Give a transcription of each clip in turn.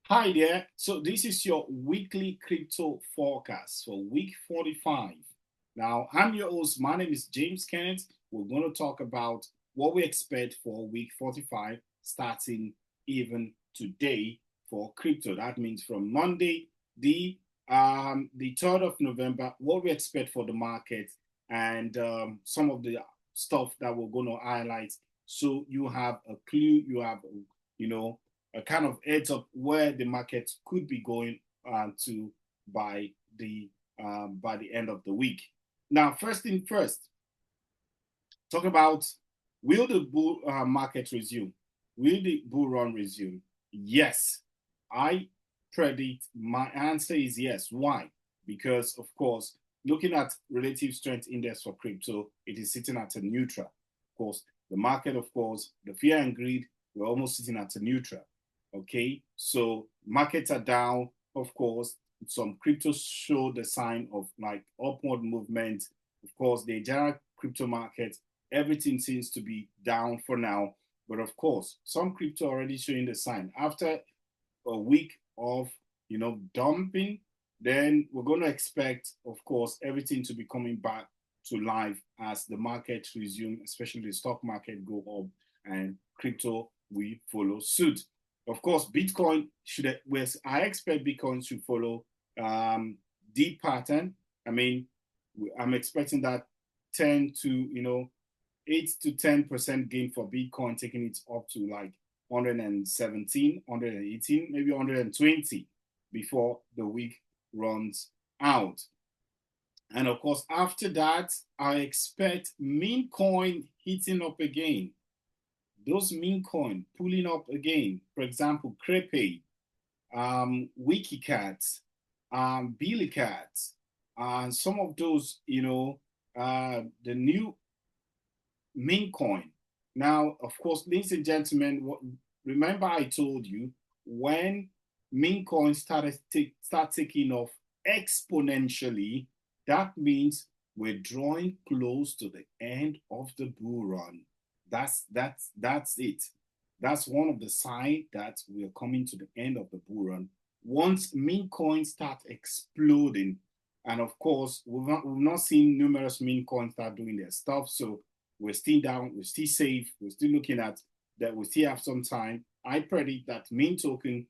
Hi there. So this is your weekly crypto forecast for week 45. Now, I'm your host. My name is James Kenneth. We're going to talk about what we expect for week 45 starting even today for crypto. That means from Monday, the 3rd of November, what we expect for the market and some of the stuff that we're going to highlight so you have a clue, you have you know a kind of heads up where the market could be going to by the end of the week. Now, first thing first, talk about will the bull market resume? Will the bull run resume? Yes, I predict. My answer is yes. Why? Because of course, looking at relative strength index for crypto, it is sitting at a neutral. Of course, the market, of course, the fear and greed, we're almost sitting at a neutral. Okay, so markets are down, of course. Some cryptos show the sign of like upward movement. Of course, the general crypto market, everything seems to be down for now. But of course, some crypto already showing the sign. After a week of dumping, then we're going to expect, of course, everything to be coming back to life as the market resume, especially the stock market go up and crypto will follow suit. Of course, Bitcoin should, I expect Bitcoin should follow the pattern. I mean, I'm expecting that 10 to 8 to 10% gain for Bitcoin, taking it up to like 117, 118, maybe 120 before the week runs out. And of course, after that, I expect meme coin hitting up again. Those meme coin pulling up again. For example, Crepe, Wikicat, Billycat, and some of those, the new meme coin. Now, of course, ladies and gentlemen, remember I told you when meme coins start taking off exponentially, that means we're drawing close to the end of the bull run. That's it. That's one of the signs that we're coming to the end of the bull run. Once meme coins start exploding, and of course, we've not seen numerous meme coins start doing their stuff. So we're still down, we're still safe, we're still looking at that, we still have some time. I predict that meme token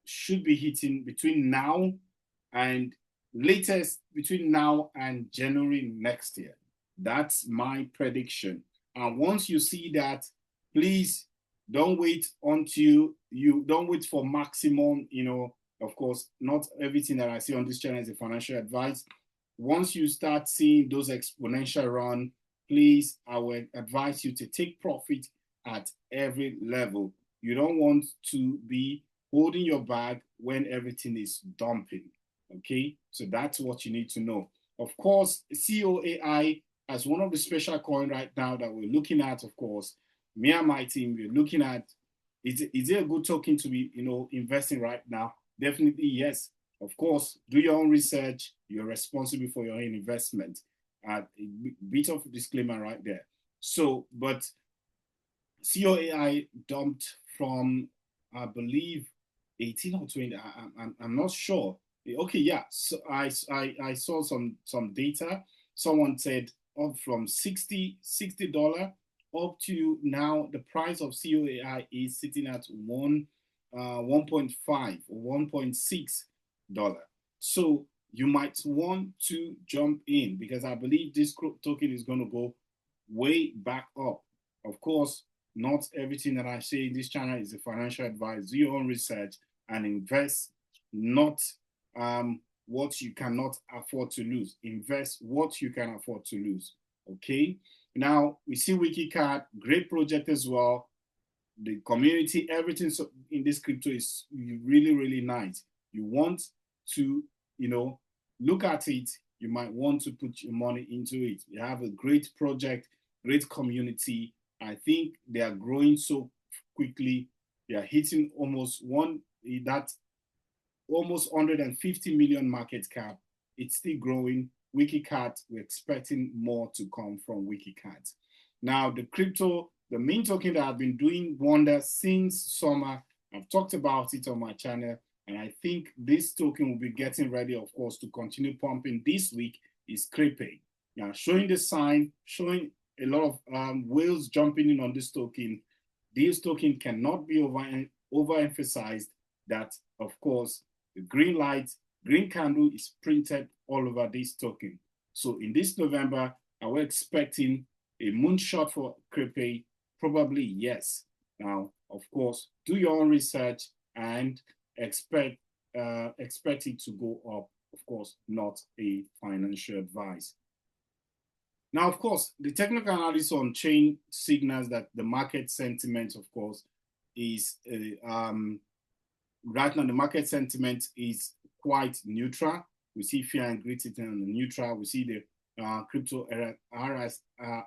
should be hitting between now and latest between now and January next year. That's my prediction. And once you see that, please don't wait until you don't wait for maximum, of course, not everything that I see on this channel is a financial advice. Once you start seeing those exponential run, please, I would advise you to take profit at every level. You don't want to be holding your bag when everything is dumping. Okay, so that's what you need to know. Of course, COAI as one of the special coin right now that we're looking at, of course, me and my team, we're looking at, is it a good token to be, investing right now? Definitely, yes. Of course, do your own research. You're responsible for your own investment. A bit of disclaimer right there. So, but COAI dumped from, I believe, 18 or 20. I'm not sure. Okay, yeah. So I saw some data. Someone said up from $60 up to now the price of COAI is sitting at 1.5 or $1.6. So you might want to jump in because I believe this token is going to go way back up. Of course, not everything that I say in this channel is a financial advice. Do your own research and invest, not what you cannot afford to lose. Invest what you can afford to lose. Okay. Now we see Wikicat, great project as well. The community, everything in this crypto is really, really nice. You want to, look at it. You might want to put your money into it. You have a great project, great community. I think they are growing so quickly. They are hitting almost 150 million market cap. It's still growing. Wikicat, we're expecting more to come from Wikicat. Now, the meme token that have been doing wonders since summer I've talked about it on my channel, and I think this token will be getting ready, of course, to continue pumping this week is Crepe. Now, showing the sign, showing a lot of whales jumping in on this token. This token cannot be overemphasized that, of course, the green light, green candle is printed all over this token. So in this November, are we expecting a moonshot for Crepe? Probably yes. Now, of course, do your own research and expect it to go up. Of course, not a financial advice. Now, of course, the technical analysis on chain signals that the market sentiment, of course, is right now the market sentiment is quite neutral. We see fear and greed sitting on the neutral. We see the crypto RSI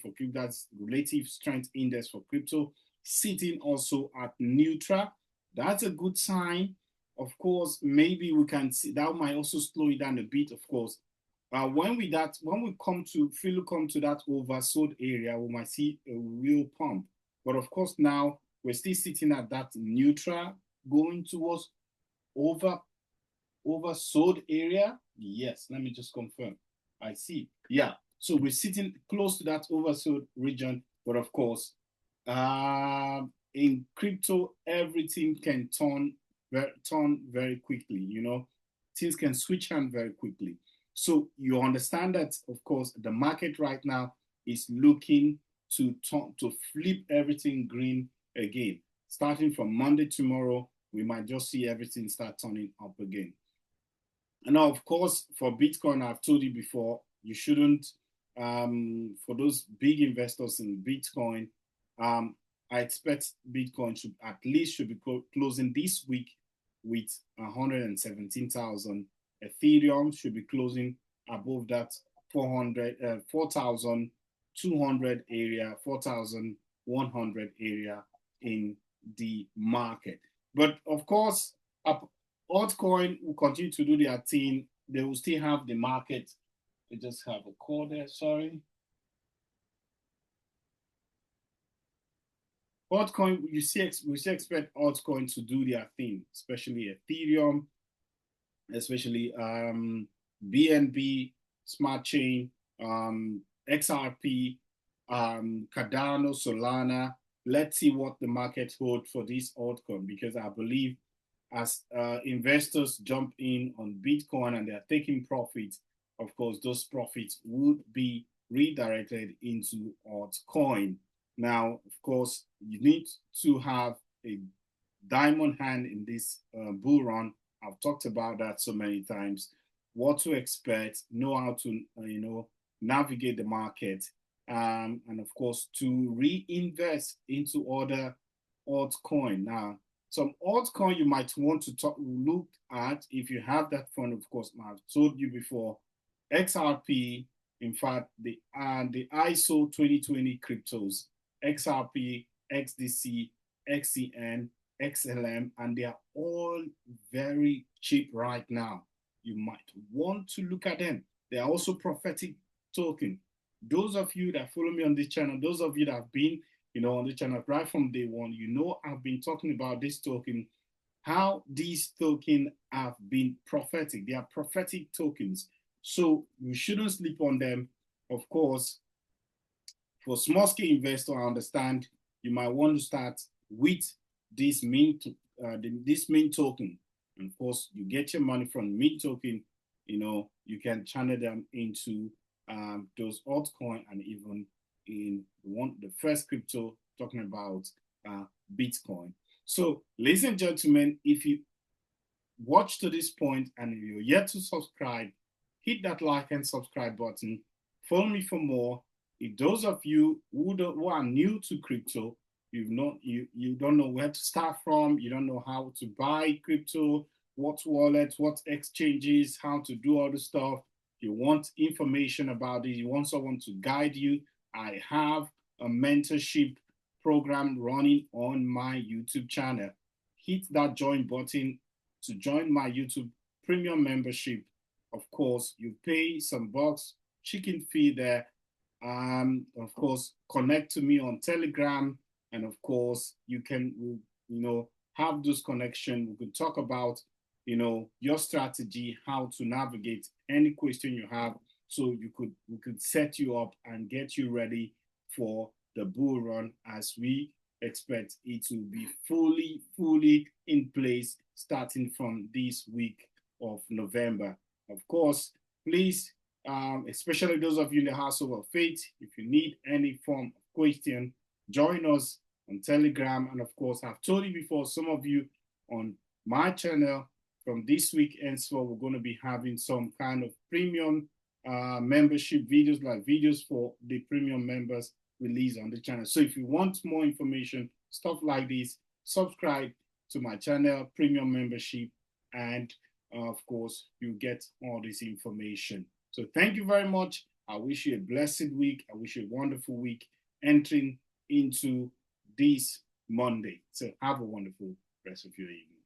for crypto, that's relative strength index for crypto, sitting also at neutral. That's a good sign. Of course, maybe we can see that might also slow it down a bit, of course. When we come to that oversold area, we might see a real pump. But of course, now we're still sitting at that neutral, going towards oversold area. Yes, let me just confirm. I see. Yeah, so we're sitting close to that oversold region. But of course, in crypto, everything can turn very quickly. You know, things can switch hand very quickly. So you understand that, of course, the market right now is looking to flip everything green again. Starting from Monday tomorrow, we might just see everything start turning up again. And now, of course, for Bitcoin, I've told you before, you shouldn't, for those big investors in Bitcoin, I expect Bitcoin should be closing this week with 117,000. Ethereum should be closing above that 4,200 area, 4,100 area in the market. But of course, Altcoin will continue to do their thing. They will still have the market. They just have a call there, sorry. Altcoin, we still expect Altcoin to do their thing, especially Ethereum, especially BNB, Smart Chain, XRP, Cardano, Solana. Let's see what the market holds for this altcoin, because I believe as investors jump in on Bitcoin and they're taking profits, of course, those profits would be redirected into altcoin. Now, of course, you need to have a diamond hand in this bull run. I've talked about that so many times. What to expect, know how to navigate the market, and of course to reinvest into other altcoin. Now, some altcoin you might want to look at if you have that fund. Of course, I've told you before, XRP. In fact, the ISO 2020 cryptos, XRP, XDC, XCN, XLM, and they are all very cheap right now. You might want to look at them. They are also prophetic token. Those of you that follow me on this channel, those of you that have been, on the channel right from day one, I've been talking about this token, how these tokens have been prophetic. They are prophetic tokens. So you shouldn't sleep on them. Of course, for small scale investor, I understand you might want to start with this main token. And of course, you get your money from main token, you can channel them into those altcoin, and even in the first crypto, talking about Bitcoin. So, ladies and gentlemen, if you watch to this point and you're yet to subscribe, hit that like and subscribe button. Follow me for more. If those of you who are new to crypto, you don't know where to start from, you don't know how to buy crypto, what wallets, what exchanges, how to do all the stuff, you want information about it, you want someone to guide you, I have a mentorship program running on my YouTube channel. Hit that join button to join my YouTube premium membership. Of course, you pay some bucks, chicken fee there. Of course, connect to me on Telegram. And of course, you can have those connections. We could talk about, your strategy, how to navigate any question you have. So we could set you up and get you ready for the bull run, as we expect it to be fully in place starting from this week of November. Of course, please, especially those of you in the household of faith, if you need any form of question, join us on Telegram. And of course, I've told you before, some of you on my channel, from this week henceforth, we're going to be having some kind of premium membership videos, like videos for the premium members released on the channel. So if you want more information, stuff like this, subscribe to my channel, premium membership, and of course, you get all this information. So thank you very much. I wish you a blessed week. I wish you a wonderful week entering into this Monday. So have a wonderful rest of your evening.